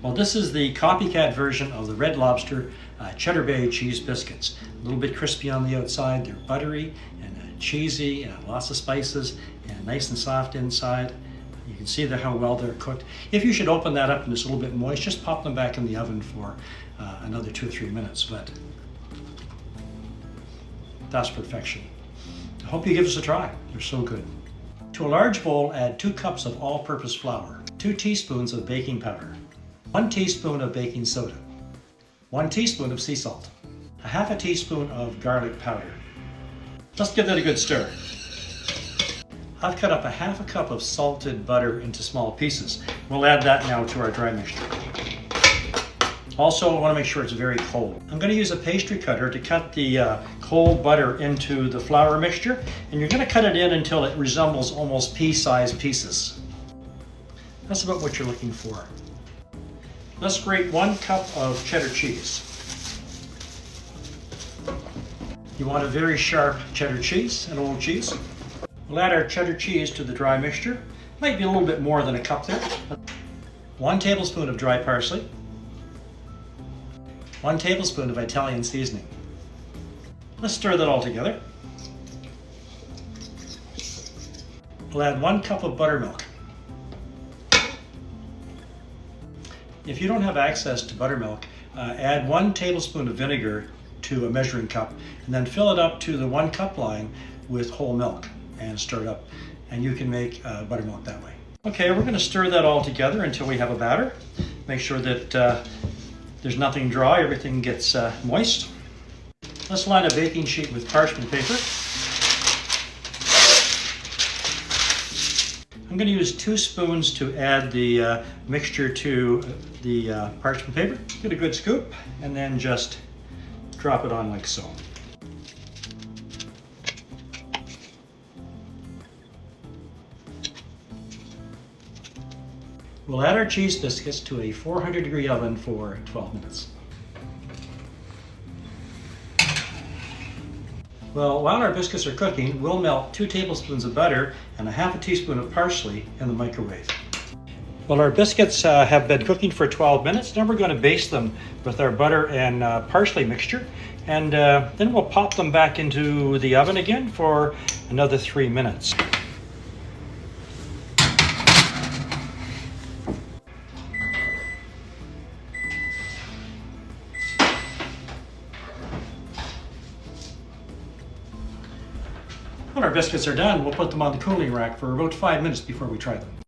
Well, this is the copycat version of the Red Lobster Cheddar Bay cheese biscuits. A little bit crispy on the outside, they're buttery and cheesy, and lots of spices, and nice and soft inside. You can see how well they're cooked. If you should open that up and it's a little bit moist, just pop them back in the oven for another 2 or 3 minutes, but that's perfection. I hope you give us a try. They're so good. To a large bowl, add 2 cups of all-purpose flour, 2 teaspoons of baking powder, 1 teaspoon of baking soda, 1 teaspoon of sea salt, a half a teaspoon of garlic powder. Just give that a good stir. I've cut up a half a cup of salted butter into small pieces. We'll add that now to our dry mixture. Also, I want to make sure it's very cold. I'm going to use a pastry cutter to cut the cold butter into the flour mixture, and you're going to cut it in until it resembles almost pea-sized pieces. That's about what you're looking for. Let's grate 1 cup of cheddar cheese. You want a very sharp cheddar cheese, an old cheese. We'll add our cheddar cheese to the dry mixture. Might be a little bit more than a cup there. 1 tablespoon of dry parsley. 1 tablespoon of Italian seasoning. Let's stir that all together. We'll add 1 cup of buttermilk. If you don't have access to buttermilk, add 1 tablespoon of vinegar to a measuring cup, and then fill it up to the 1 cup line with whole milk and stir it up. And you can make buttermilk that way. Okay, we're going to stir that all together until we have a batter. Make sure that there's nothing dry, everything gets moist. Let's line a baking sheet with parchment paper. I'm going to use 2 spoons to add the mixture to the parchment paper. Get a good scoop and then just drop it on like so. We'll add our cheese biscuits to a 400-degree oven for 12 minutes. Well, while our biscuits are cooking, we'll melt 2 tablespoons of butter and a half a teaspoon of parsley in the microwave. Well, our biscuits have been cooking for 12 minutes. Now we're going to baste them with our butter and parsley mixture, and then we'll pop them back into the oven again for another 3 minutes. When our biscuits are done, we'll put them on the cooling rack for about 5 minutes before we try them.